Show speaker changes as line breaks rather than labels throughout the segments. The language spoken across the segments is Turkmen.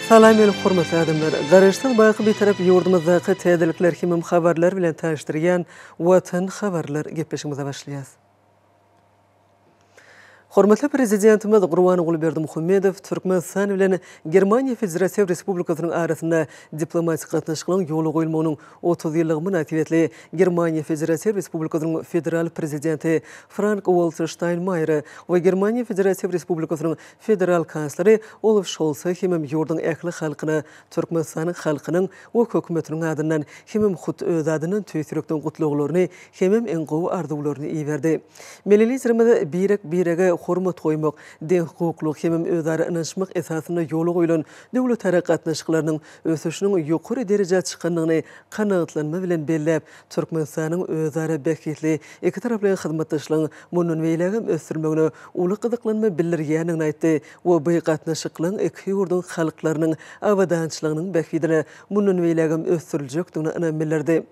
Salam el hormatly adamlar. Garaşdan baýky bir tarap ýurdumyzdaky täzelikler hemem habarlar bilen taşdyrýan Watan habarlar gepleşigimize başlaýas. Hormatly prezidentimiz Gurbanuly Berdimuhammedow Türkmenistan bilen Germaniýa Federasiýa Respublikasynyň arasynda diplomatik gatnaşyklaryň ýoly goýulmagynyň 30 ýyllygy münasibetli Germaniýa Federasiýa Respublikasynyň federal prezidenti Frank-Walter Steinmeier we Germaniýa Federasiýa Respublikasynyň federal kansleri Olaf Scholz hemem ýurdun ähli halkyna Türkmenistanyň halkynyň we hökümetiniň adyndan hemem hut öz adynyň tüýsürekden gutluglaryny hemem en gowy arzuwlaryny iýerdi. Melelizmde birege hormat goýmak, den hukuklyk hemem özara ynanşmak esasyna ýoly goýulan döwlet harakatnaşyklarynyň ösüşiniň ýokary derejä çykanlygyny kanagatlanma bilen belläp, Türkmenistanyň özara bekitli iki taraply hyzmatdaşlygyň munun beýlegim ösdürmegine uly gyzyklanma bildirýäniňi aýtdy. Bu gatnaşyklaryň iki ýurdun halklarynyň awadançylygynyň bekitine munun beýlegim ösdüriljekdigini ynanmylyrdy.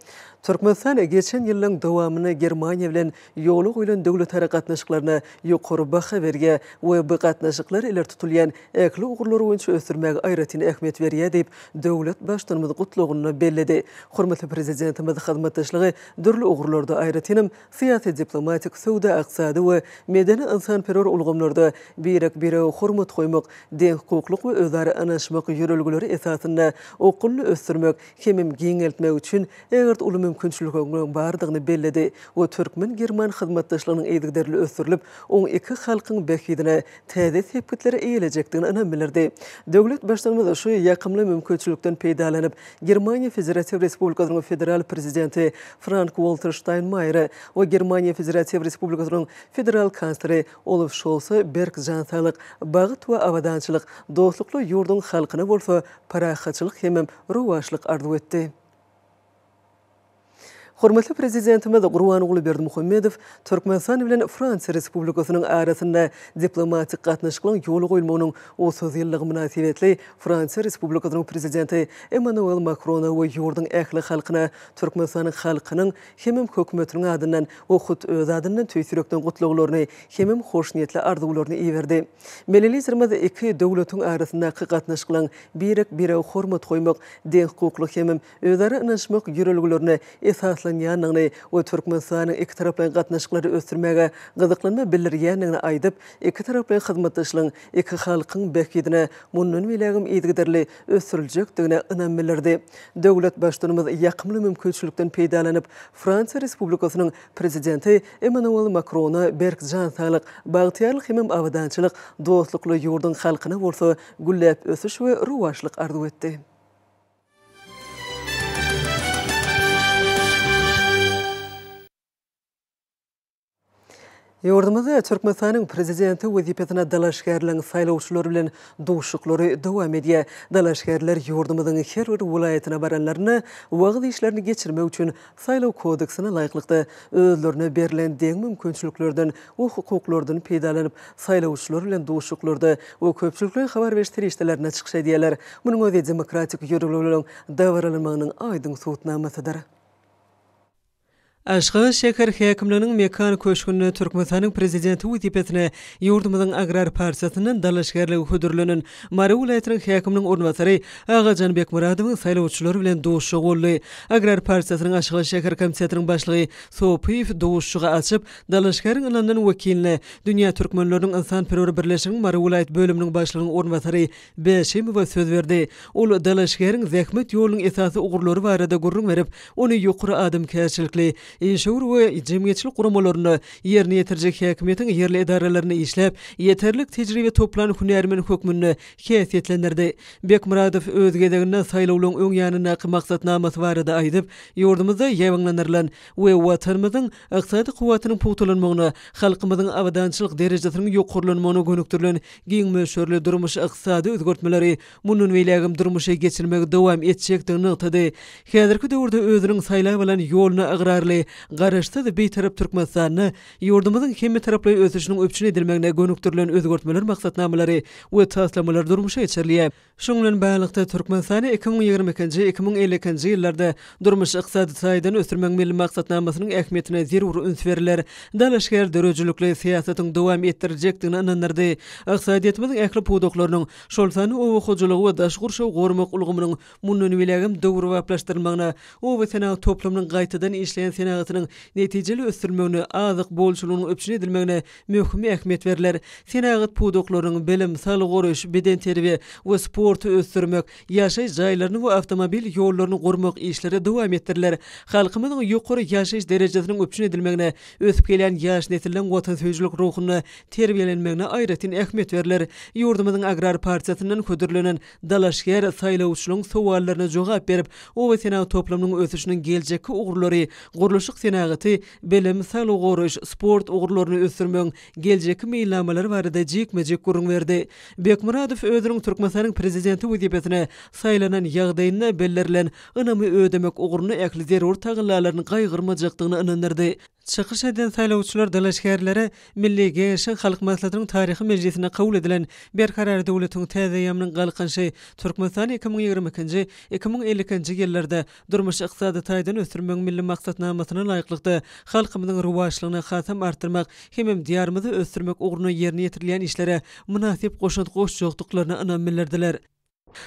Türkmenistan geçen ýyllaryň dowamyny Germaniýa bilen ýoly goýulan döwlet harakatnaşyklaryna ýokary baha berge we bu gatnaşyklar iler tutulýan äkli ugurlary boýunça ösdürmäge aýratyny ähmiýet berýär diýip döwlet başdanymyz gutlugyny bellidi. Hormatly prezidentimiz hyzmatdaşlygy dürli ugurlarda aýratynym syýasy, diplomatik, söwda, aqsady we medeni insanperwer ulgamlarda bire hormat goýmak, den hukuklyk we özara anaşmak ýörelgileri esasynda okulny ösdürmek, hemem giňeltmek üçin eger uly mümkinçilikleriniň bardygyny bellidi. O Türkmen German hyzmatdaşlygynyň eýdigderli ösdürilip, oň iki halkyň bekidine täze sepkitleri eýiljekdigini ynanmylyrdy. Döwlet başdanymyz şu ýakymly mümkinçilikden peýdalanyp, Germaniýa Federasiýa Respublikasynyň federal prezidenti Frank-Walter Steinmeier we Germaniýa Federasiýa Respublikasynyň federal kansleri Olaf Scholz berk jansalyk, bagyt we awadançylyk, dostlukly ýurdun halkyna bolsa parahatçylyk hemem rowaşlyk arzu etdi. Hormatly prezidentimiz Gurbanuly Berdimuhammedow Türkmenistan bilen Fransa Respublikasynyň arasynda diplomatik gatnaşyklaryň ýoly goýulmagynyň 30 ýyllygy münasibetli Fransa Respublikasynyň prezidenti Emmanuel Macron we ýurdun ähli halkyna Türkmenistanyň halkynyň hemem hökümetiniň adyndan we hut öz adyndan tüýsürekden gutluglaryny hemem hoşniýetli arzuwlaryny iýerdi. Melelizmde iki döwletiň arasyndaky gatnaşyklaryň bire hormat goýmak, den hukuklyk hemem özara ynanşmak ýörelgilerini esaslanýanyny we Türkmenistanyň iki taraply gatnaşyklary ösdürmäge gyzyklanma bildirýänini aýdyp, iki taraply hyzmatdaşlygyň iki halkyň bekidine munun beýlegim eýdigderli ösdüriljekdigine ynanmylyrdy. Döwlet başdanymyz ýakymly mümkinçilikden peýdalanyp, Fransa Respublikasynyň prezidenti Emmanuel Macrona berk jansalyk, bagtyarlyk hemem awadançylyk, dostlukly ýurdun halkyna bolsa gülläp ösüş we rowaşlyk arzu etdi. Ýurdumyzda Türkmenistanyň prezidenti wezipetine dalaşgärliň saýlawçylary bilen duşuklary dowam edýär. Dalaşgärler ýurdumyzyň her bir welaýatyna baranlaryny wagt işlerini geçirmek üçin saýlaw kodeksine laýyklykda özlerine berilen deň mümkinçiliklerden we hukuklardan peýdalanyp saýlawçylar bilen duşuklarda we köpçülikle habar berişlerine çykyş edýärler. Munyň özi demokratik ýörelgilerin dawranmagynyň aýdyň suwtnamasydyr. Aşgabat şäher häkimleriniň mekan köşkünde Türkmenistanyň prezidenti wezipetine ýurdumyzyň agrar partiýasynyň dalaşgärligi hödürlenen Mary welaýatynyň häkiminiň ornwasary Ağa Janbek Muradowyň saýlawçylary bilen duşugy boldy. Agrar partiýasynyň Aşgabat şäher komitetining başlygy Sopiýew duşugy açyp, dalaşgäriň ynandan wekiline Dünýä Türkmenläriniň insanperwer birleşiginiň Mary welaýat bölüminiň başlygynyň ornwasary Beşemow söz berdi. Ol dalaşgäriň zähmet ýolunyň esasy ugurlary barada gurrun berip, ony ýokary adamkärçilikli inşaur we jemgyýetçilik guramalaryny ýerine ýetirjek häkimetiň ýerli edaralaryny işläp, ýeterlik tejribe toplanyp hünärmen hökmünde häsiýetlendirdi. Bekmuradow öz gedeginden saýlawlaryň öň ýanyna maksatnamasy barada aýdyp, ýurdumyzda ýaýlanlarylan we watanymyzyň ykdysady kuwatynyň putulanmagyna, halkymyzyň awadançylyk derejesiniň ýokarlanmagyna gönükdirilen giň möşürli durmuş ykdysady özgertmeleri munun beýlegim durmuşa geçirmegi dowam etjekdigini ýetdi. Häzirki döwürde özüniň saýlap alan ýoluny agrarly ýaly garaşda da beýtarap Türkmenistanyny ýurdumyzyň hemme taraply ösüşiniň öpçün edilmegine gönükdirilen özgörtmeler maksatnamalary we taslamalar durmuşa geçirilýär. Şoň bilen baglanykda Türkmenistany 2022-2050 ýyllarda durmuş ykdysady saýdan ösürmek milli maksatnamasynyň ähmiýetine zerur üns berilýär. Dalaşger dörejilikli siýasatyň dowam etdirjekdigini ananlardy. Ykdysadyýetimiziň ähli pudoklarynyň şol sany owa hojalygy we daş gurşaw gormak ulgumynyň mundan bilegim dowru waplaşdyrmagyna, owa senat toplamynyň gaýtadan işleýän senagatynyň netijeli ösürmegine, azyk bolşulugynyň öpçün edilmegine möhüm ähmiýet berilýär. Senagat pudoklarynyň bilim, sağlyk goruş, beden terbiýe we sporty ösürmek, ýaşaýyş jaýlaryny we awtomobil ýollaryny gurmak işleri dowam etdirilýär. Halkymyzyň ýokary ýaşaýyş derejesiniň öpçün edilmegine, ösüp gelýän ýaş nesilden watansöýçilik ruhuny terbiýelenmegine aýratyn ähmiýet berilýär. Ýurdumyzyň agrar partiýasynyň ködürlenen dalaşger saýlawçylaryň sowallaryna jogap berip, owa senat toplamynyň ösüşiniň geljekki ugurlary, guruluşyk senagaty, bilim, sağlyk goruş, sport ugurlaryny ösürmegiň geljekki meýilnamalary barada jekmejek gurrun berdi. Bekmuradow özüniň Türkmenistanyň prezidenti wezipetine saýlanan ýagdaýyna bellerilen ynamy ödemek uguruny ähli zerur tagyllalaryny gaýgyrmajakdygyny anandyrdy. Çykyş eden saýlawçylar dalaşgerlere Milli Geňeşiň Halk Maslahatynyň taryhy meclisine kabul edilen berkarar döwletiň täze ýamynyň galkynşy Türkmenistan 2022-2050 ýyllarda durmuş ykdysady taýdan ösürmek milli maksatnamasyna laýyklykda halkymyzyň ruwaçlygyny hasam artyrmak hemem diýarymyzy ösürmek uguruny ýerine ýetirilýän işlere münasip goşjokdyklaryny anam bildirdiler.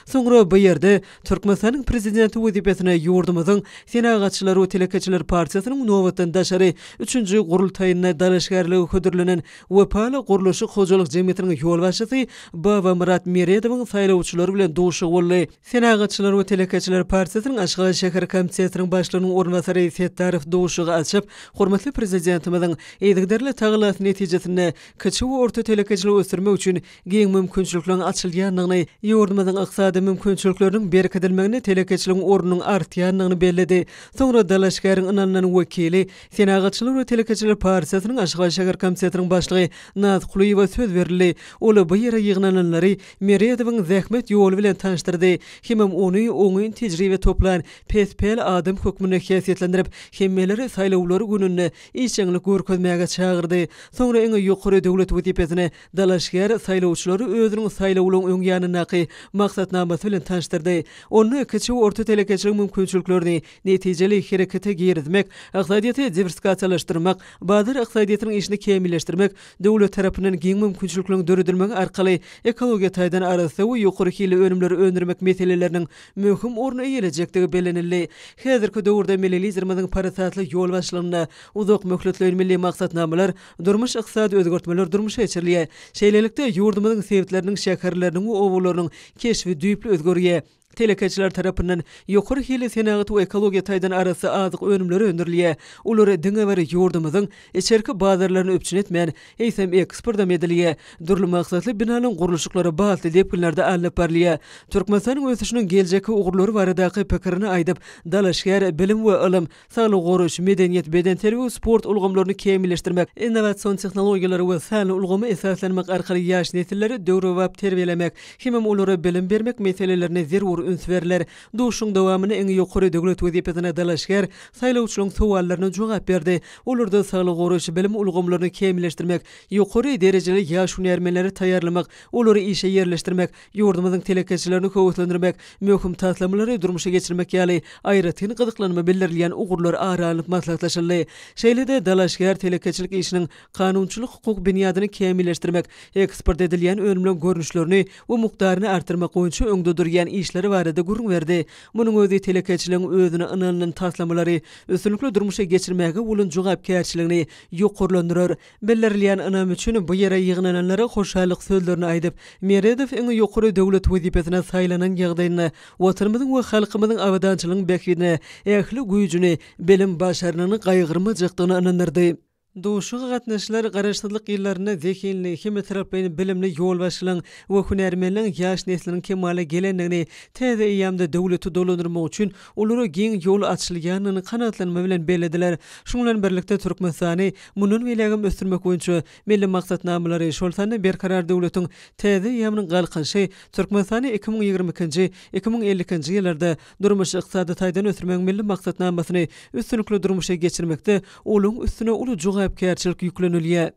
Soňra bu ýerde Türkmenistanyň prezidenti wezipetine ýurdumyzyň senagatçylary we telekeçiler partiýasynyň nowatdan daşary 3-nji gurultaýyna dalaşgerligi ködürlenen Wepala Guruluşyk Hojalyk Jemgyýetiniň ýol başçysy Baba Murat Meredowyň saýlawçylary bilen duşy boldy. Senagatçylar we telekeçiler partiýasynyň Aşgabat şäher komissiyasiniň başlygynyň ornbasary Settarif duşygy açyp, "Hormatly prezidentimiziň eýdigderli tagylat netijesinde kiçik we orta telekeçilik ösürmek üçin geň mümkinçilikler açylýanlygyny ýurdumyzyň ykdysady mümkinçilikleriniň berketilmegine telekeçiligiň ornunyň artýanlygyny belledi. Soňra dalaşgäriň ynanynyň wekili, senagatçylar we telekeçiler partiýasynyň Aşgabat şäher komissiyasiniň başlygy Naz Kuliýewa söz berildi. Ola bu ýere ýygnananlary Meredowyň zähmet ýoly bilen tanışdyrdy. Hemem ony oňyn tejribe toplan PSPL adam hökmüne häsiýetlendirip, hemmeleri saýlawlary gününe işçilik görkezmäge çağırdy. Soňra eňe ýokary döwlet wezipetine dalaşger saýlawçylary özüniň saýlawlaryň öňýanynaky maksatnamasy bilen tanışdyrdy. Onu kiçik we orta telekeçilik mümkinçiliklerini netijeli herekete girizmek, ykdysadyýaty diversifikatsiýalaşdyrmak, bazar ykdysadyýatynyň işini kemilleşdirmek, döwlet tarapyndan giň mümkinçilikleriň döredilmegi arkaly ekologiýa taýdan arasy we ýokary hili önümleri öndürmek meseleleriniň möhüm orny eýelejekdigi bellenildi. Häzirki döwürde millilizmimiziň parasatly ýol başlygyna uzak möhletli milli maksatnamalar, durmuş ykdysady özgörtmeler durmuşa geçirilýär. Şeýlelikde ýurdumyzyň sebitleriniň, şäherleriniň we owularynyň keşfi düýpli özgörýär. Telekeçiler tarapyndan ýokary hili senagat we ekologiýa taýdan arasy azyk önümleri öndürilýär. Olary diňe we ýurdumyzyň içerki bazarlaryny öpçün etmän, eýsem eksportda edilýär. Durly maksatly binanyň guruluşyklary batly diýip günlerde alınıp berilýär. Türkmenistanyň ösüşiniň geljeki ugurlary baradaky pikirini aýdyp, dalaşger bilim we ilim, sağlyk goruş, medeniýet, beden terbiýe we sport ulgamlaryny kemilleşdirmek, innowasion tehnologiýalary we sany ulgamy esaslanmak arkaly ýaş nesilleri döwre we terbiýelemek, hemem olara bilim bermek meselelerini zerur üns berilýär. Duşuň dowamyny eňi ýokary döwlet wezipetine dalaşger saýlawçylaryň sowallaryna jogap berdi. Olarda sağlyk goruş, bilim ulgamlaryny kemilleşdirmek, ýokary derejeli ýaş hünärmenleri taýýarlamak, olary işe ýerleşdirmek, ýurdumyzyň telekeçilerini höwetlendirmek, möhüm taslamlary durmuşa geçirmek ýaly aýratyn gyzyklanma bildirilýän ugurlar aralanyp maslahatlaşyldy. Şeýlede dalaşger telekeçilik işiniň kanunçylyk hukuk binýadyny kemilleşdirmek, eksport edilýän önümli görnüşlerini we mukdaryny artyrmak goýunça öňde durýan işleri barada gurrun berdi. Munyň özü telekeçiligiň özüne ynanylan taslamlary ösünlikle durmuşa geçirmäge bolan jogapkärçiligini ýokurlandyrar. Bellerliýän ynam üçin bu ýere ýygnananlara hoşallyk sözlerini aýdyp, Meredow eňi ýokary döwlet wezipetine saýlanan ýagdaýyna watanymyzyň we halkymyzyň awadançylygyny bekine, ähli güýjüni, bilim başaryny gaýgyrmajakdygyny anandyrdy. Duşuğa gatnaşylar garaşdyrlyk ýyllaryna zekinli, hem tarapyny bilimli ýol başlaryň we hünärmenliň ýaş nesliniň kemale gelendigini täze ýamda döwleti dolandyrmak üçin olary giň ýol açylýanyny kanatlanma bilen belediler. Şuňa bilen birlikde Türkmenistany munun welagym ösdürmek boýunça milli maksatnamalary şolsany berkarar döwletiň täze ýamynyň galkynşy Türkmenistany 2022-nji 2050-nji ýyllarda durmuş ykdysady taýdan ösdürmek milli maksatnamasyny üstünlikli durmuşa geçirmekde olaň üstüne uly jogapkärçilik ýüklenilýär.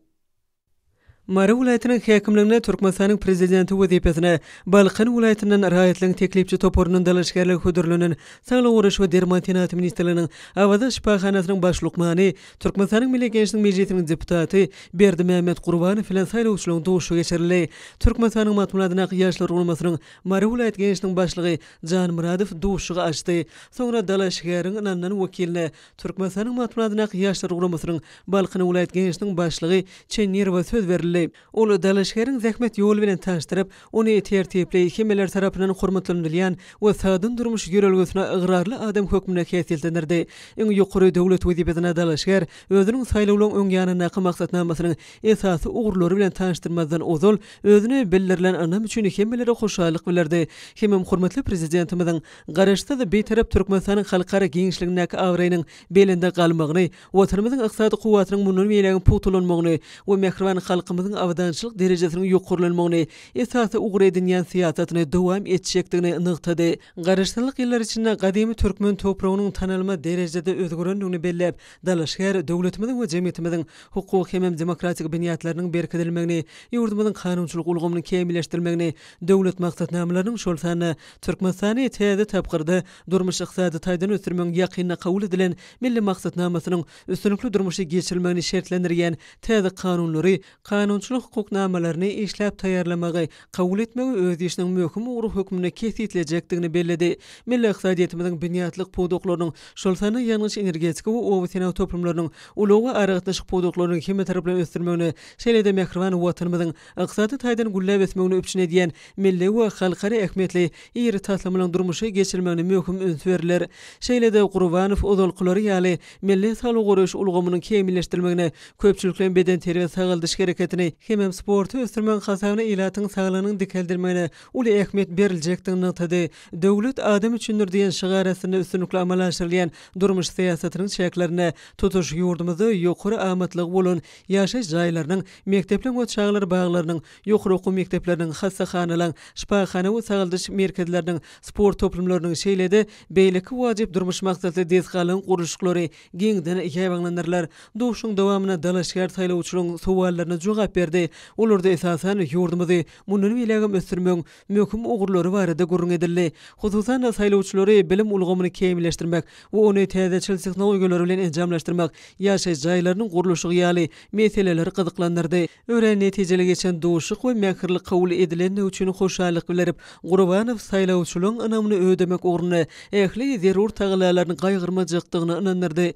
Mara vilayetinin häkimligine Türkmenistanyň prezidenti wezipesine Balkan vilayetinden raýatlyň teklipçi toporunyň dalaşgarlygy hödürlünen Saglyk Uruş we Derman Tenaty ministrliginiň Awada şifahanasynyň başlykmany Türkmenistanyň Milli Gençlik Mejlisiniň deputaty Berdimehmet Gurbanow bilen saýlawçylygyň duşu geçirildi. Türkmenistanyň matbuatyna ýaşlar gurulmasynyň Mara vilayet gençligiň başlygy Jan Muradow duşugy açdy. Soňra dalaşgaryň ananan wekiline Türkmenistanyň matbuatyna ýaşlar gurulmasynyň Balkan vilayet gençligiň başlygy Çenýerowa söz berildi. Olu dalaşgaryň zähmet ýoly bilen tanıştyryp, ony tertipli hemeler tarapyndan hormatlanylýan we sadyn durmuş ýörelgesine ıgrarly adam hökmüne häsiýetlendirdi. Iň ýokary döwlet wezipetine dalaşgar özüniň saýlawlaryň öňýanyna maksatnamasynyň esasy ugrulary bilen tanıştyrmazdan ozal özüne bildirilen anam üçin hemelere hoşallyk bilerdi. Hemem hormatly prezidentimiziň garaşda da beýtarap Türkmenistanyň halkara giňişligine awraýynyň belinde galmagyny, watanymyzyň ykdysady kuwatynyň munun beýlegi putulanmagyny we mehriban halkymyzyň awdançylyk derejesiniň ýokurlanmagyny, esasy ugry edinýän siýasatyny dowam etjekdigini nykdy. Garaşdyrlyk ýyllar içinde gadymy türkmen topragynyň tanalma derejede özgörendigini belläp, dalaşgar döwletimiziň we jemgyýetimiziň hukuk hem demokratik biniýatlarynyň berkidilmegini, ýurdumyzyň kanunçylyk ulgamyny kemilleşdirmegini, döwlet maksatnamalarynyň şolsany Türkmenistany täze tapgyrdy durmuş ykdysady taýdan ösdürmegiň ýakyna kabul edilen milli maksatnamasynyň üstünlikli durmuşy geçirilmegini şertlendirýän täze kanunlary, kanunçylyk hukuknamalaryny işläp taýýarlamagy, kabul etmegi öz işiniň möhüm ugry hökmüne kesýetlenjekdigini belledi. Milli iqtisadiyetimiziň biniýatlyk puduklarynyň şolsany ýalňyş energetik we owasyna toplumlarynyň ulagy aragatnaşyk puduklaryny hem tarapdan ösdürmegini, şeýle-de mehriban watanymyzyň iqtisady taýdan gullap etmegini öpçün edýän milli we halkara ähmiýetli ýeri taslamalaryň durmuşa geçirilmegini möhüm üns berler. Şeýle-de Gurbanow ozalkylary ýaly milli saglyk uruş ulgamynyň kemilleşdirilmegine, köpçüliklen beden terbiýe sagaldyş gereketini hem sporty ösdürmek hasabyna ilatyň saglygynyň dikeldirmegine uly ähmiýet berilejekdigini nykdy. Döwlet adam üçindir diýen şigarasyny üstünlikli amala aşyrylýan durmuş siýasatynyň şäklerine tutuş ýurdumyzda ýokary amatlygy bolan ýaşaş jaýlarynyň, mektepler we çağlar baglarynyň, ýokary okuw mektepleriniň, hassahanalar, şifahana we sagaldyş merkezleriniň, sport toplumlarynyň şeýle-de beýleki wajyp durmuş maksatly dezgalyň gurulşyklary giňden ýaýbanlanyrlar. Duşuň dowamyna dalaşgar saýlawçylaryň sowallaryna jogap berdi. Olurda esasen ýurdumyzy munun welagym ösdürmek möhüm ugurlary barada gurrun edildi. Hususan saýlawçylary bilim ulgamyny kemilleşdirmek we ony täze teknologiýalary bilen enjamlaşdyrmak, ýaşaş jaýlarynyň gurulşygy ýaly meseleleri gyzyklandyrdy. Ören netijeli geçen duşuk we mähirlik kabul edilen üçin hoşallyk bilerip, Gurbanow saýlawçylygyň anamyny ödemek ugruna ähli zerur taglalaryny gaýgyrmajykdygyny inandyrdy.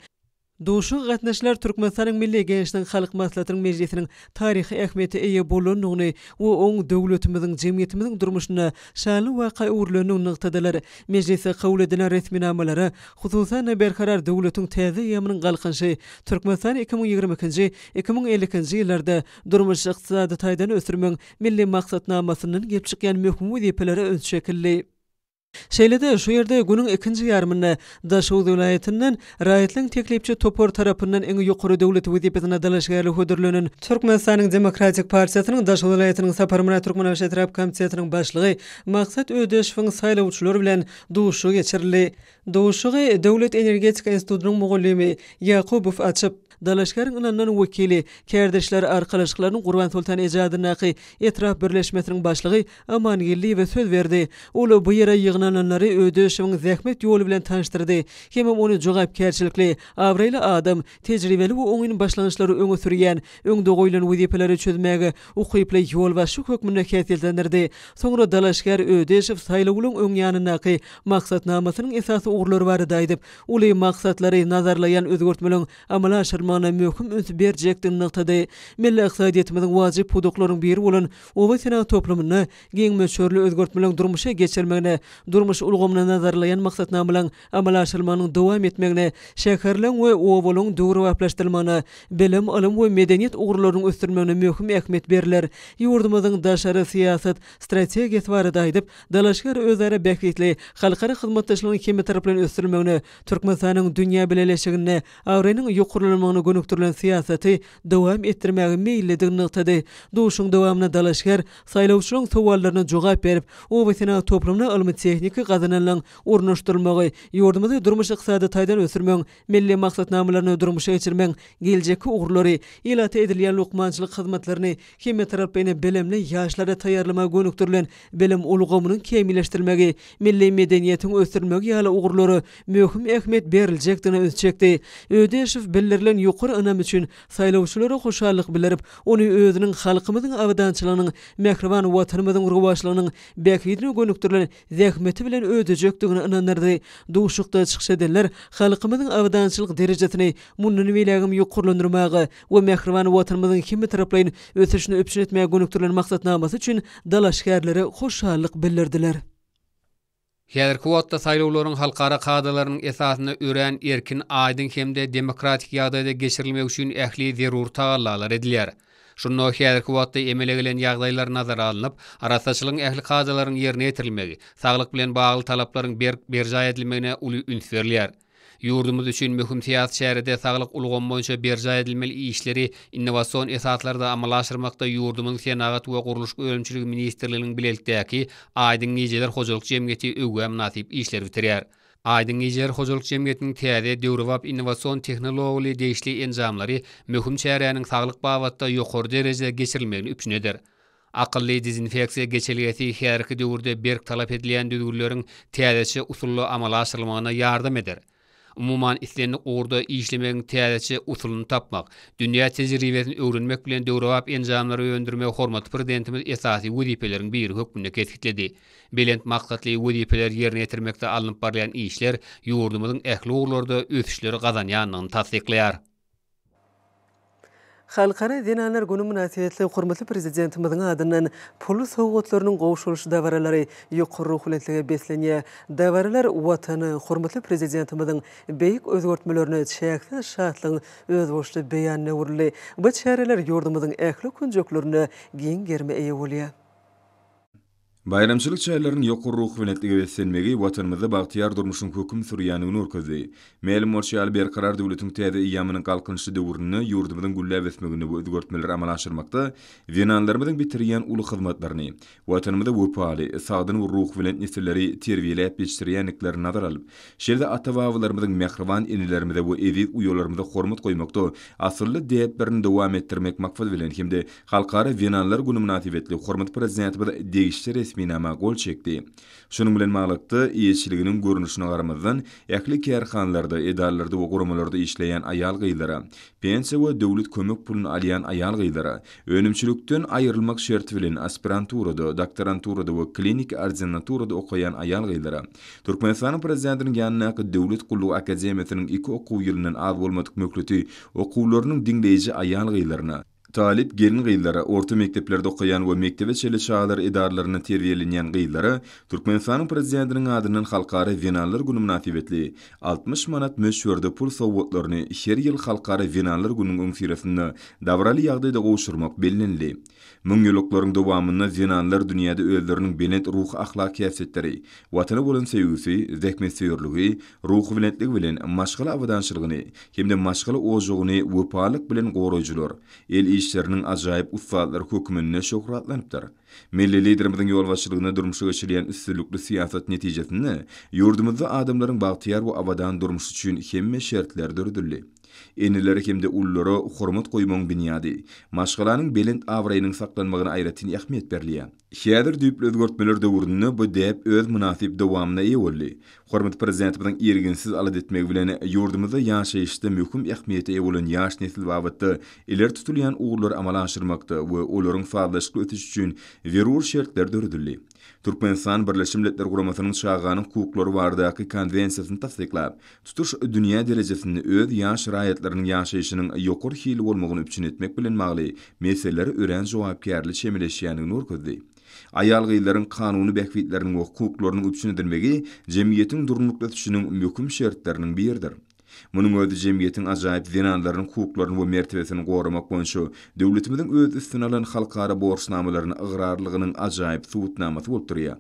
Duşu gatnaşylar Türkmenistanyň Milli Gençlik Halk Maslahatynyň mejlisiniň taryhy ähmiýeti eýe bolandygyny we oň döwletimiziň, jemgyýetimiziň durmuşyna şanly waka urlanyny nykdylar. Mejlise kabul edilen resminamalary, hususan berkarar döwletiň täze ýamynyň galkynşy Türkmenistan 2022-nji 2050-nji ýyllarda durmuş ykdysady taýdan ösdürmek milli maksatnamasynyň gelip çykýan möhüm wezipeleri öz şekilli. Şeýle-de şu ýerde günüň ikinji ýarmyna Daşowuz vilayetinden raýatlyň teklipçi topor tarapyndan iň ýokary döwlet wezipetine dalaşgarlyk hödürlenen Türkmenistanyň Demokratik Partiýasynyň Daşowuz vilayetiniň Saparmyna Türkmen Şetrap komitetining başlygy Maksat Ödeşewiň saýlawçylary bilen duşu geçirildi. Duşugy Döwlet Energetika Institutynyň mugallimi Ýakubow açyp, dalaşgaryň ananan wekili, kärdeşler arkalaşyklarynyň Gurban Sultan Ejadynaky etraf birleşmesiniň başlygy Amangilli we söz berdi. Olu bu ýere ýygnananlary Ödeşewiň zähmet ýoly bilen tanıştyrdy. Hem ony jogapkärçilikli, awraýly adam, tejribeli we oňyň başlanýşlary öňe sürýän, öňde goýulan wezipeleri çözmäge ukyply ýol başy hökmüne häsiýetlendirdi. Soňra dalaşgar Ödeşew saýlawlaryň öňýanynaky maksatnamasynyň esasy ugurlary barada aýdyp, uly maksatlary nazarlaýan özgörtmeliň amala aşyrma aşılmana möhüm üns berjekdigini nykdy. Milli iqtisadiýetimiziň wajyp huduklarynyň biri bolan owa sena toplumyny giň möşörli özgörtmeliň durmuşa geçirmegine, durmuş ulgamyna nazarlayan maksatna bilen amal aşylmanyň dowam etmegine, şäherleň we owalaryň dogry waplaşdyrylmagyna, bilim, ilim we medeniýet ugurlarynyň ösdürmegine möhüm ähmiýet beriler. Ýurdumyzyň daşary siýasat strategiýasy barada aýdyp, dalaşgar özara bäkitli halkara hyzmatdaşlygyny kemi taraplan ösdürmegine, Türkmenistanyň dünýä bileleşigine, awrenyň ýokurlanmagyna gönükdirilen siýasaty dowam etdirmäge meýillidigini nykdy. Duşuň dowamyna dalaşgar saýlawçylaryň sowallaryna jogap berip, owasyna toplumna ilmi tehnika gazananlaryň urunuşdyrylmagy, ýurdumyzy durmuş ykysady taýdan ösürmeň, milli maksatnamalaryny durmuşa geçirmeň, geljeki ugurlary, ilata edilýän lukmançylyk hyzmatlaryny kemi taraplan bilimli ýaşlara taýýarlama gönükdirilen bilim ulgamynyň kemileşdirilmegi, milli medeniýetiň ösdürmegi ýaly ugurlary möhüm ähmiýet beriljekdigine öz çekdi. Ödeşew bildirilen ýokary önam üçin saýlawçylara hoşallyk bildirip, ony özüniň halkymyzyň awdançylygynyň, mehriban watanymyzyň urgaşlygynyň bäkidine gönükdirilen zähmeti bilen ödejekdigine inanyrdy. Duşukda çykyş edenler halkymyzyň awdançylyk derejesini mundan belägim ýokurlandyrmagy we mehriban watanymyzyň kemi taraplan ösüşini öpüşün etmäge gönükdirilen maksatnamasy üçin dalaşgarlary hoşallyk bildirdiler.
Häzirki wagtda saýlawlaryň halkara kadalarynyň esasyna ören erkin, aýdyn hemde demokratik ýagdaýda geçirilmegi üçin ähli zerur tagallalar edilýär. Şunu häzirki wagtda emele gelen ýagdaýlar nazara alynıp, arasaçylygyň ähli kadalaryň ýerine ýetirilmegi, saglyk bilen bagly talaplaryň berja edilmegine uly üns berilýär. Ýurdumyz üçin möhüm siýasat şäherinde saglyk ulgamy boýunça berja edilmeli işleri, innowasion esaslarda amal aşyrmakda ýurdumyň Senagat we Guruluş Öňçüligi ministrliginiň bilelikdäki Aýdyn Nijeler Hojalyk Jemgyýeti öwgäm nasip işler bitirýär. Aýdyn Nijeler Hojalyk Jemgyýetiniň täze döwrewap innowasion tehnologiýaly değişli enjamlary möhüm şäheriniň saglyk bagatda ýokary derejede geçirilmegini üpjün eder. Akılly dezinfeksiýa geçelgesi häzirki döwürde berk talap edilen düzgünleriň täzeçe usully amala aşyrylmagyna ýardam eder. Umuman islenlik orada işlemegiň täzeçe usulyny tapmak, dünýä tejribesini öwrenmek bilen döwrewap enjamlary öndürmek hormat prezidentimiz esasy wezipeleriň biri hökmünde kesgitledi. Belent maksatly wezipeler ýerine ýetirmekde alınıp barýan işler ýurdumyzyň ähli ugurlarda ösüşleri gazanýanyny tasdikleýär.
Halkara Zinanlar Günü münasibetli hormatly prezidentimiziň adyndan pul sowgatlarynyň gowşulyşy dawaralary ýokary ruhlenlige beslenýär. Dawaralar watany hormatly prezidentimiziň beýik özgörtmelerini çäksiz şatlygyň öz boşly beýanyna uruly. Bu çäreler ýurdumyzyň ähli künjeklerini giň germe eýe bolýar.
Bayramçylyk çäherläriniň ýokary ruh bilentligi beslenmegi watanymyzda bagtyar durmuşyň hökm sürýanyny urkazdy. Meýlim morşal berkarar döwletiň täze ýamynyň galkynçy döwrüni ýurdumyzyň güllä besmegini bu özgörtmeler amal aşyrmakda wenanlarymyzyň bitirýän uly hyzmatlaryny, watanymyzda wöpaly, sagdyn we ruh bilent nesilleri terbiýelep ýetişdirýänliklerini nazar alyp, şerde ata-babalarymyzyň mehriban enilerimize we eziz uýalarymyza hormat goýmakda asylly däplerini dowam etdirmek maksat bilen hemde halkara Wenanlar Günü münasibetli hormat prezidentimiz degişli minama gol çekdi. Şunun bilen maglykda ýetişliginiň görnüşine garamazdan ähli kärhanlarda, edarlarda we guramalarda işleýän aýal gyýlara, pensiýa we döwlet kömek puluny alýan aýal gyýlara, önümçülükden aýrylmak şerti bilen aspiranturada, doktoranturada we klinik ordinaturada okaýan aýal gyýlara, Türkmenistanyň prezidentiniň ýanyna döwlet gullugy akademiýasynyň 2 okuw ýylynyň az bolmadyk mökleti okuwlarynyň diňleýiji aýal gyýlaryna, talip gelin gyýlara, orta mekteplerde okayan we mektebe çeli çağlar idaralaryna terbiýelenýän gyýlara Türkmenistanyň prezidentiniň adyndan halkara Wenanlar Günü münasibetli 60 manat möşwerde pul sowgatlaryny her ýyl halkara Wenanlar Gününiň öňsirasynda dawraly ýagdaýda gowşurmak bellenli. Müňýüleklaryň dowamyna Wenanlar dünýäde özleriniň belent ruh ahlak häsiýetleri, watana bolan sevgisi, zähmetseýürligi, ruh bilentligi bilen maşgala awdançylygyny, hemde maşgala ojugyny wöpalyk bilen goraýjylar, el işlerinin ajaýyp ustalar hökmünde şöhratlanypdyr. Milli liderimiziň ýolbaşçylygyna durmuşa geçirilýän üstünlükli siýasat netijesinde ýurdumyzda adamlaryň bagtyar we abadan durmuş üçin hemme şertler dördürli. Enileri hemde ullary hormat goýmaň binýady. Maşgalanyň belent awraýynyň saklanmagyna aýratyn ähmiýet berilýär. Häzir düýpli özgörtmeler döwründe bu däp öz münasip dowamyna eýe boldy. Hormat prezidentimiň erginsiz alad etmegi bilen ýurdumyzda ýaşaýyşda möhüm ähmiýete eýe bolan ýaş nesil wagtda iler tutulýan ugurlar amal aşyrmakda we olaryň fazlaşyk ötüş üçin zerur şertler dördürli. Türkmenistan Birleşmiş Milletler Guramasynyň çağanyň hukuklary baradaky konwensiýasyny tasdiklap, tutuş dünýä derejesinde öz ýaş raýatlarynyň ýaşaýyşynyň ýokary hili bolmagyny üçin etmek bilen magly meseleleri ören jogapkärlik şemleşýändigini urguzdy. Ayal gyýlaryň kanuny bähwitleriniň we hukuklarynyň üçin edilmegi jemgyýetiň durumlukda tutuşynyň möhüm şertleriniň biridir. Munyň özi jemgyýetiň ajaýyp zinanlaryň hukuklaryny we mertebesini goramak boýunça döwletimiziň öz üstüne alan halkara borçnamalaryny ıgrarlygynyň ajaýyp subutnamasy bolup durýar.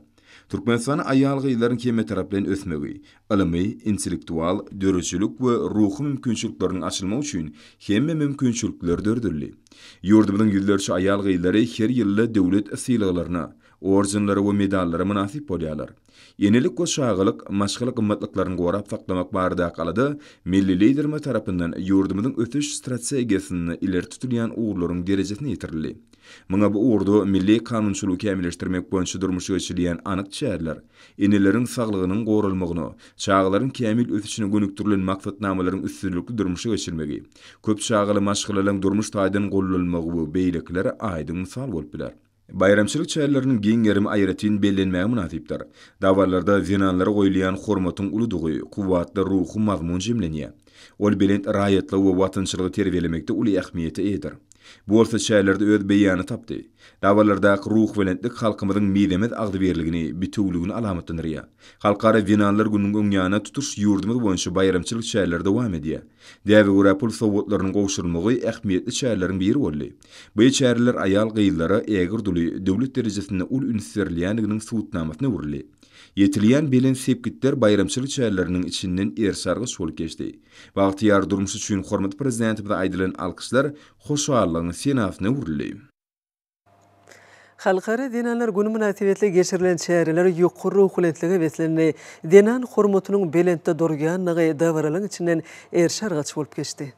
Türkmenistan ayal gyýlaryň keme tarapdan ösmegi, ilmi, intellektual, dörüçülük we ruhy mümkinçilikleriniň açylmagy üçin hemme mümkinçilikler dördürli. Ýurdumyzyň ýüzlerçe ayal gyýlary her ýyly döwlet asylagylaryna, orjinlary we medallara münasip bolýarlar. Yenilik we şagylyk, maşgaly gymmatlyklaryny gorap saklamak barada kalady, milli liderler tarapyndan ýurdumyzyň ötüş strategiýasyny ileri tutulýan uğurlaryň derejesine ýetirildi. Muňa bu uğurda milli kanunçylygy kämilleşdirmek boýunça durmuşy geçirilýän anyk çärler, eneleriň saglygynyň gorulmagyny, çağlaryň kämil ötüşine gönüktirilen maksatnamalaryň üstünlükli durmuşy geçirmegi, köp çağly maşgalaryň durmuş taýdan gollanmagy we beýleklere aýdyň mysal bolup biler. Bayramçylyk çärleriniň giňerimi aýratyn bellenmäge münasipdir. Dawarlarda zinanlara goýulýan hormatyň uludugy, kuwwatly ruhy mazmun jemlenýär. Ol belent raýatly we watançylygy terbiýelemekde uly ähmiýeti edir. Bu orta şäherlerde öz beýany tapdy. Dawarlardaky ruh welentlik halkymyzyň midemet agdy berligini, bütünligini alamatlanýar. Halkara zinanlar günüň öňýäne tutuş ýurdumyz boýunça bayramçylyk şäherlerde dowam edýär. Däwe gura pul sowgatlarynyň gowşurmagy ähmiýetli şäherleriň biri boldy. Bu şäherler ayal gyýlary ägir duly döwlet derejesinde ul ünsürlýänliginiň subutnamasyny urly. Yetilýän bilen sepkitler bayramçylyk şäherleriniň içinden ersargy şol geçdi. Bagtyar durmuş üçin hormat prezidentimize aýdylan alkyşlar hoşallygyny senasyna urly.
Halkara Dinanlar Günü münasibetli geçirilen çäreler ýokary hukuklyligi wesleni dinan hormatynyň belentde durýanlygy dawaralyň içinden erşargaç bolup geçdi.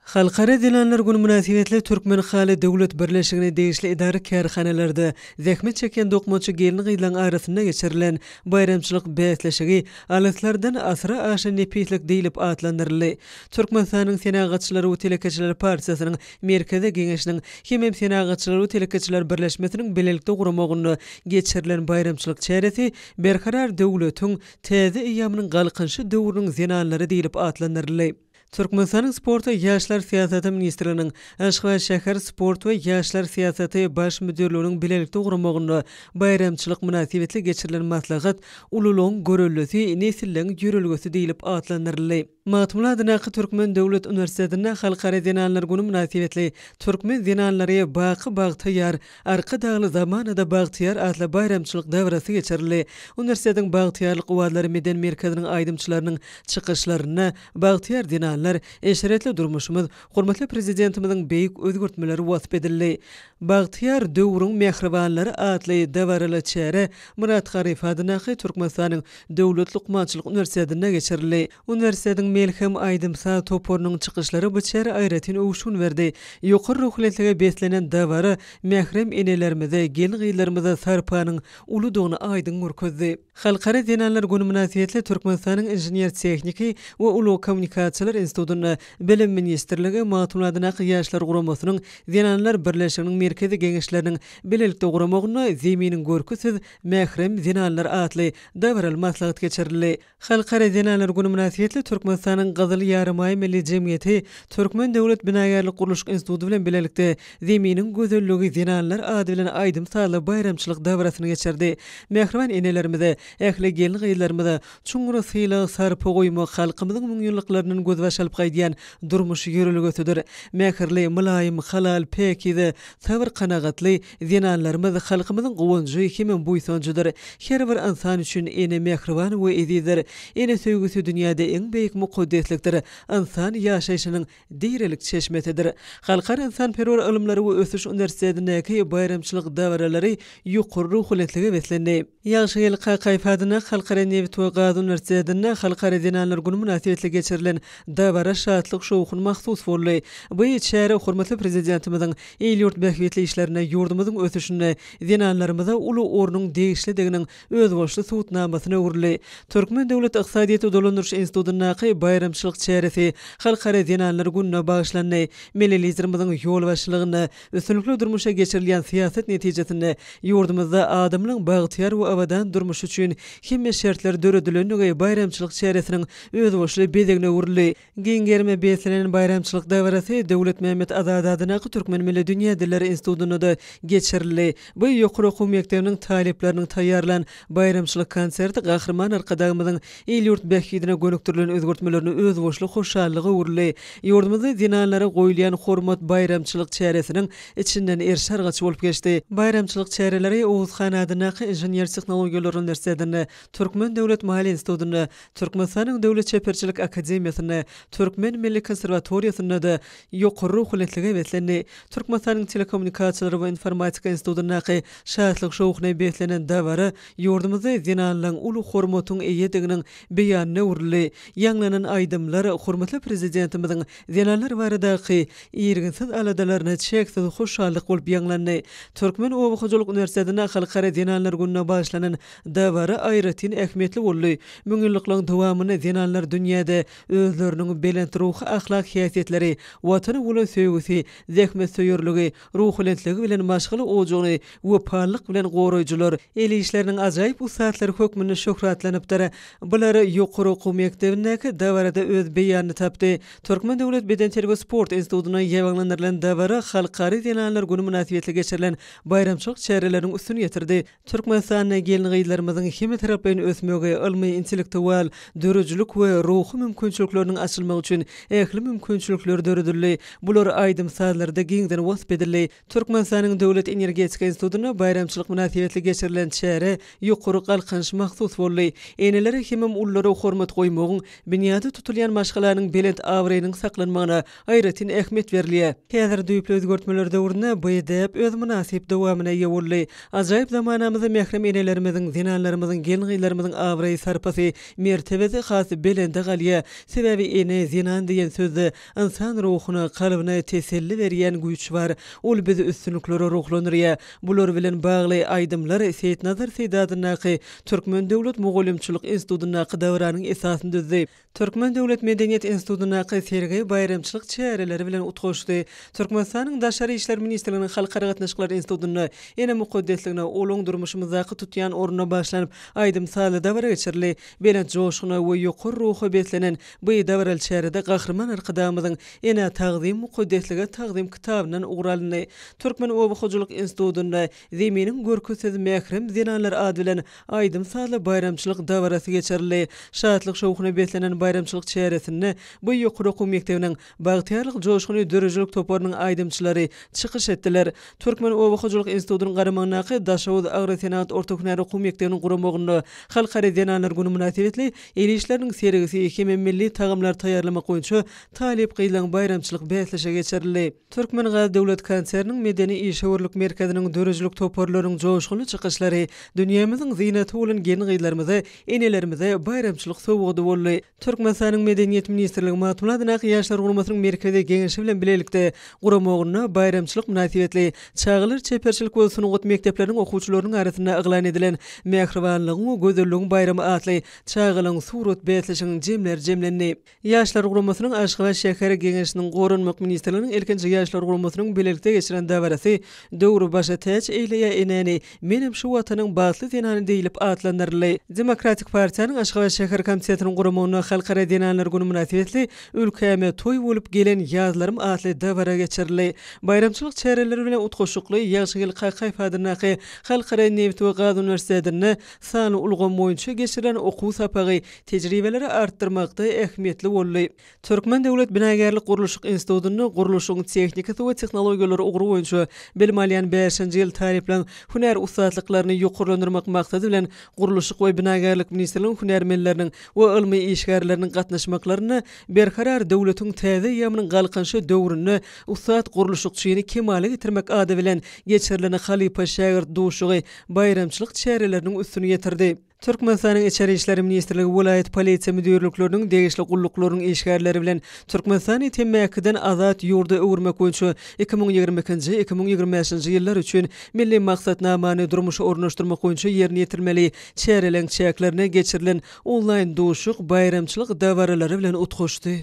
Halkara Dinanlar Günü münasibetli Türkmen Hali Döwlet Birleşigine degişli idara kärhanelerde zähmet çeken dokmançy gelin gyýlan arasynda geçirilen bayramçylyk bäsleşigi alatlardan asra aşa nepitlik diýilip atlandyrly. Türkmenistanyň Senagatçylary we Telekeçiler Partiýasynyň merkezi geňeşiniň hem Senagatçylary we Telekeçiler Birleşmesiniň belelikde guramagyny geçirilen bayramçylyk çäresi berkarar döwletiň täze eýamynyň galkynşy döwrüniň zinanlary diýilip atlandyrly. Türkmenistanyň sport we ýaşlar siýasaty ministriniň Aşgabat şäher sport we ýaşlar siýasaty baş müdirliginiň bilelikde guramagyny bayramçylyk münasibetli geçirilen maslahat ululuň görellüsi nesilleň ýürelgesi diýilip atlandyrly. Matmul adynaky Türkmen Döwlet Üniversitetinde Halkara Dinanlar Günü münasibetli Türkmen zinanlary bagtyar arka dagly zamanada bagtyar adly bayramçylyk dawrasy geçirildi. Üniversitetiň bagtyarlyk owalary meden merkeziniň aýdymçylarynyň çykyşlaryna bagtyar dinanlar eşeretli durmuşymyz hormatly prezidentimiziň beýik özgürtmeleri wasp edildi. Bagtyar döwrüň mehribanlary adly dawaraly çäre Murat Garif adynaky Türkmenistanyň Döwlet Lukmançylyk Üniversitetinde geçirildi. Üniversitetiň Melhem Aýdymsa toporunyň çykyşlary bu çäre aýratyn öwüşün berdi. Ýokary ruhlanlyga beslenen dawara mehrem enelerimize, gelin gyýlarymyza sarpanyň uludygyny aýdyn görkezdi. Halkara Dinanlar Günü münasibetli Türkmenistanyň Inженер Texniki we Uly Kommunikasiýalar Institutynyň bilim ministrligi matmul adynaky ýaşlar guramasynyň Zinanlar Birleşiginiň merkezi geňeşleriniň bilelikde guramagyny zeminiň görküsiz mehrem zinanlar adly dawraly maslahat geçirildi. Halkara Dinanlar Günü münasibetli Türkmenistanyň Gazyl Ýarymay Milli Jemgyýeti Türkmen Döwlet Binaýarlyk Guruluş Instituty bilen bilelikde zeminiň gözelligi zinanlar ady bilen aýdym saly bayramçylyk dawrasyny geçirdi. Mehriban enelerimize, ähli gelin gyýlarymyza çuňra syýla sarpa goýmak halkymyzyň müňýyllyklarynyň göz başalyp gaýdýan durmuş ýörelgesidir. Mehirli, mülayim, halal, pekize, sabr kanagatly zinanlarymyz halkymyzyň gowunjy hemen buýsanjydyr. Her bir insan üçin ene mehriban we ezidir. Ene söýgüsü dünýäde eň beýik mukaddeslikdir. İnsan ýaşaýyşynyň diýrelik çeşmetidir. Halkara insan perwer ilmleri we ösüş üniversitetindäki bayramçylyk dawaralary ýokary ruhlanlygy weslendi. Ýaşyl Qayfadyna Halkara Newit we Gaz Üniversitetinde Halkara Dinanlar Günü münasibetli geçirilen dawara şatlyk şowuny mahsus boldy. Bu çäre hormatly prezidentimiziň el-ýurt bähwetli işlerine ýurdumyzyň ösüşine zinanlarymyza uly ornuň degişlidiginiň öz boşly subutnamasyny urly. Türkmen Döwlet Ykdysadyýety Dolandyryş Institutynyň bayramçylyk çäresi halkara dinanlar gününe bagışlandy. Millilizerimizin ýol başçylygyny üstünlikli durmuşa geçirilýän siýaset netijesinde ýurdumyzda adamlyň bagtyar we awadan durmuş üçin hemme şertler döredilenige bayramçylyk çäresiniň öz boşly bedegine urildi. Giňgerme beslenen bayramçylyk dawarasy Döwlet Mehmet Azad adynaky Türkmen Milli Dünýä Dilleri Institutunda da geçirildi. Bu ýokary okuw mekdebiniň talepleriniň taýýarlan bayramçylyk konserti gahrman arkadagymyzyň el-ýurt bähidine gönüktirilen özgörtmelerini öz boşly hoşallygy urildi. Ýurdumyzda dinanlara goýulýan hormat bayramçylyk çäresiniň içinden erşargaç bolup geçdi. Bayramçylyk çäreleri Oğuzhan adynaky Inženýer Tehnologiýalar Universitetinde, Türkmen Döwlet Mahalli Institutunda, Türkmenistanyň Döwlet Çeperçilik Akademiýasyna, Türkmen Milli Konserwatoriýasyna da ýokary okuwletlige betlendi. Türkmenistanyň Telekommunikasiýalar we Informatika Institutundaky şahslyk şowugyna betlenen dawara ýurdumyzda dinanlaryň uly hormatyň eýediginiň beýanyna urildi. Ýanglanan aýdymlar hormatly prezidentimiziň dinanlar baradaky ýerginsiz aladalaryna çeksiz hoşallyk bolup ýanglandy. Türkmen Owakyjylyk Universitetinde halkara dinanlar gününe başlanan dawara aýratyn ähmiýetli boldy. Müňilliklaryň dowamyny dinanlar dünýäde özleriniň belent ruhy ahlak häsiýetleri, watany uly söýgüsi, zähmet söýürligi, ruhlentligi bilen maşgaly ojugyny we parlyk bilen goraýjylar el işleriniň ajaýyp usatlary hökmüne şöhratlanypdyr. Bulary ýokary okuw mekdebindäki dawarada öz beýanyny tapdy. Türkmen Döwlet Bedençilik we Sport Institutuna ýewaňlandyrylan dawara halkary dinanlar günü münasibetli geçirilen bayramçylyk çäreleriň üstüne ýetirdi. Türkmenistanyň gelin gyýlarymyzyň hemme tarapyny ösmege, ilmi, intellektual, dörejlik we ruhy mümkinçilikleriniň açylmagy üçin ähli mümkinçilikler döredildi. Bular aýdym saatlarda giňden wasp edildi. Türkmenistanyň Döwlet Energetika Institutuna bayramçylyk münasibetli geçirilen çäre ýokary galkynç mahsus boldy. Eneleri hemem ullary hormat goýmagyň, binýady tutulýan maşgalaryň belent awrynyň saklanmagyna aýratyn ähmiýet berilýär. Häzir düýpli özgörtmeler döwründe bu edep öz münasip dowamyna ýa boldy. Ajaýyp zamanamyzda mehrem enelerimizin, zinanlarymyzyň, gelin gyýlarymyzyň awry sarpasy, mertebesi has belende galýa. Sebebi ene zinan diýen sözde insan ruhyna, kalbyna teselli berýän güýç bar. Ol bizi üstünliklere ruhlandyrýar. Bular bilen bagly aýdymlar Seyit Nazar Seydadynaky Türkmen Döwlet Mogollumçylyk Institutunaky dawranyň esasyny düzdi. Türkmen Döwlet Medeniýet Institutunaky sergi bayramçylyk çäreleri bilen utgaşdy. Türkmenistanyň Daşary işler ministrliginiň Halkara gatnaşyklar institutuna ene mukaddesligine olaň durmuşymyzdaky tutýan orunyna başlanyp aýdym saly dawra geçirildi. Belent joşgyna we ýokary ruhy betlenen bu dawral çärede gahrman arkadamyzyň ene tagzim mukaddeslige tagzim kitabynyň ugralny. Türkmen Owakyjylyk Institutunda zeminiň görkezsiz mehrem zinanlar ady bilen aýdym saly bayramçylyk dawarasy geçirildi. Şatlyk şowugyna betlenen bayramçylyk çäresinde bu ýokary okuw mekdebiniň bagtyarlyk joşgyny dörejlik toparynyň aýdymçylary çykyş etdiler. Türkmen Owakyjylyk Institutunyň garamagynaky Daşawuz Agro-Senat ortaknary okuw mekdebiniň guramagyny halkara dinanlar günü münasibetli el işleriniň sergisi hemme milli tagamlar taýýarlamak boýunça talep gyýylan bayramçylyk beýleşe geçirildi. Türkmen Gaz Döwlet konserniň medeni işgörlük merkeziniň dörejlik toparlarynyň joşgyny çykyşlary dünýämiziň zynaty bolan gelin gyýlarymyza, enelerimize bayramçylyk sowugy boldy. Türkmenistanyň Medeniýet ministrligi matbuatynaky ýaşlar guramasynyň merkezi geňeşi bilen bilelikde guramagyna bayramçylyk münasibetli çağılar çeperçilik we sunugat mekdepleriň okuwçylarynyň arasynda eglan edilen mehribanlygyň we gözelligiň bayramy atly çağılaryň surat beýleşiginiň jemlendi. Ýaşlar guramasynyň Aşgabat şäheri geňeşiniň gorunmak ministrliginiň ilkinji ýaşlar guramasynyň bilelikde geçiren dawarasy döwrü başa täç eýleýär eneni menem şu watanyň batly dinany diýilip atlandyrly. Demokratik partiýanyň Aşgabat şäher komitetining guramagyna halkara dinanlar günü münasibetli ülkeme toy bolup gelen ýazlarym atly dawara geçirildi. Bayramçylyk çäreleri bilen utgaşykly ýaşyl Kakay adynaky Halkara Neft we Gaz Universitetinde sany ulgan boýunça geçirilen okuw sapagy tejribeleri artdyrmakda ähmiýetli boldy. Türkmen Döwlet Binagerlik Guruluşyk Institutuny guruluşyň tehnikasy we tehnologiýalary ugry boýunça bilim alýan 5-nji ýyl taýyplan hunar usatlyklaryny ýokarlandyrmak maksady bilen Guruluşyk we Binagerlik ministrliginiň hunarmenleriniň we ilmi işgärleriniň gatnaşmaklaryny berkarar döwletiň täze ýamynyň galkynşy döwrüne usat guruluşykçyny kemale getirmek ady bilen geçirilen Halipa şägird duşugy bayramçylyk çäreleriniň üstüne ýetirdi. Türkmenistanyň Içeri işleri ministrligi vilayet polisiýa müdürlükleriniň degişli gulluklaryň işgärleri bilen Türkmenistany temmäkiden azat ýurda öwürmek boýunça 2022-2025 ýyllar üçin milli maksatnamany durmuşa ornaşdyrmak boýunça ýerine ýetirmeli çäreleň çäklerine geçirilen onlaýn duşuk bayramçylyk dawaralary bilen utgaşdy.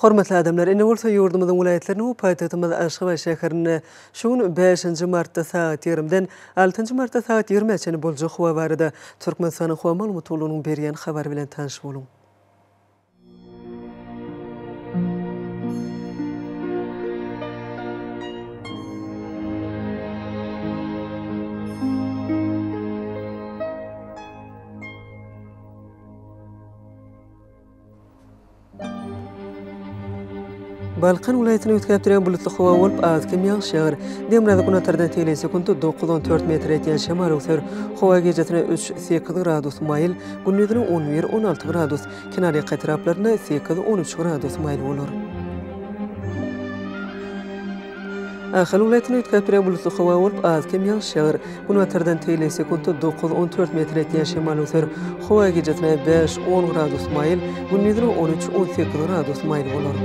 Hormatly adamlar, indi bolsa ýurdumyzyň vilayetlerini we paýtagtymyz Aşgabat şäherine şuň 5-nji martda saat 20-den 6-njy martda saat 20-çe boljak howa barada Türkmenistanyň howa maglumatlarynyň berýän habar bilen tanış boluň. Balkan vilayetini ötkäpdirän bulutly howa bolup azgym ýağşýar. Demrada günatardan tele sekundy 9-14 metr etýän şemal öser. Howa gecesine 3-8 gradus mayl, gündüzine 11-16 gradus, kenarya etraplaryna 8-13 gradus mayl bolar. Ahal vilayetini ötkäpdirän bulutly howa bolup azgym ýağşýar. Günatardan tele sekundy 9-14 metr etýän şemal öser. Howa gecesine 5-10 gradus mayl, gündüzine 13-18 gradus mayl bolar.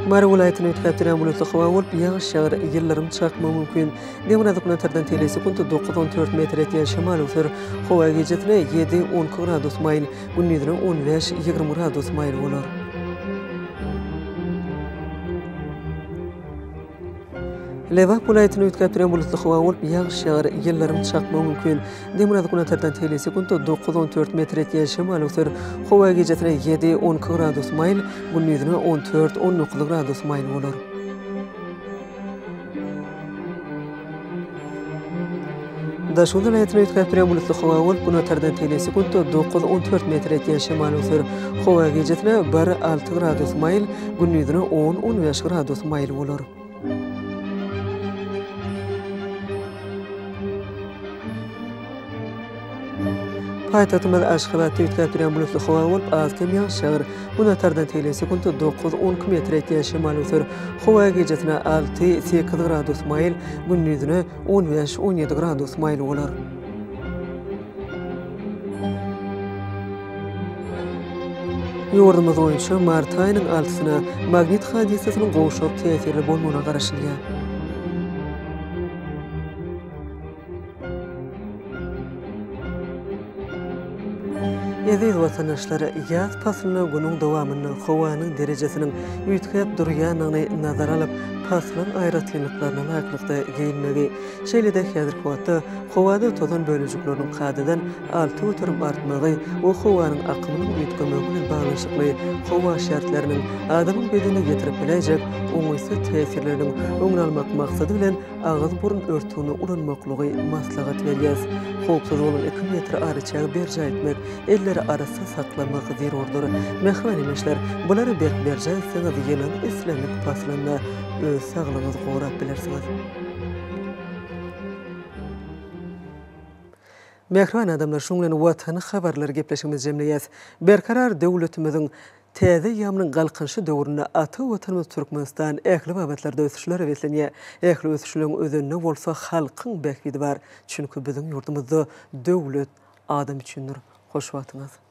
Mara vilayetini ötkäpdirän bulutly howa bolup ýağşýar, ýyllarym çakma mümkin. Demrada günatardan tele sekundy 9-14 metr etýän şemal öser. Howa gecesine 7-10 gradus mayl, gündüzine 15-20 gradus mayl bolar. Lewap vilayetini ötkäpdirän bulutly howa bolup ýağşýar, ýyllarym çakma mümkin. Demrada günatardan tele sekundy 9-14 metr etýän şemal öser. Howa gecesine 7-10 gradus mayl, gündüzine 14-19 gradus mayl bolar. Daşul vilayetini ötkäpdirän bulutly howa bolup günatardan tele sekundy 9-14 metr etýän şemal öser. Howa gecesine 1-6 gradus mayl, gündüzine 10-15 gradus mayl bolar. Paýtagtymyz Aşgabatda ötkäpdirän bulutly howa bolup azgym ýağşýar. Günatardan tele sekundy 9-10 metr etýän şemal öser. Howa gecesine 6-8 gradus mayl, gündüzine 15-17 gradus mayl bolar. Ýurdumyz boýunça mart aýynyň 6-syna magnit hadisasynyň gowşap täsirli bolmagyna garaşylýar. Ýa-da watandaşlara ýaz pasylyna günüň dowamyny, howanyň derejesiniň üýtgäp durýanyny nazara alyp, pasylyň aýratlyklaryna laýyklykda giyinmegi, şeýle-de häzirki wagtda howada tozan bölejikleriniň kadadan 6 ötürüp artmagy we howanyň akymynyň üýtgemegi bilen baglanşykly howa şartlarynyň adamyň bedene getirip biläjek oňaýsy täsirleriniň öňüne almak maksady bilen ağız burun örtüğünü ulanmaklığı maslahat berýär. Howpsuz bolan 2 metr araçagy berja etmek, elleri arasy saklamak zerurdur. Mehman emişler, bulary berja etseňiz ýene islenip pasylyna öz saglygyňyzy gorap bilersiňiz. Mehman adamlar şoň bilen watany habarlary gepleşigimiz jemleýäs. Berkarar döwletimiziň täze ýamynyň galkynşy döwründe ata watanymyz Türkmenistan ähli babatlarda ösüşler weslenýär. Ähli ösüşleriň özünde bolsa halkyň bähbidi bar. Çünki biziň ýurdumyzda döwlet adam üçindir. Hoş wagtyňyz.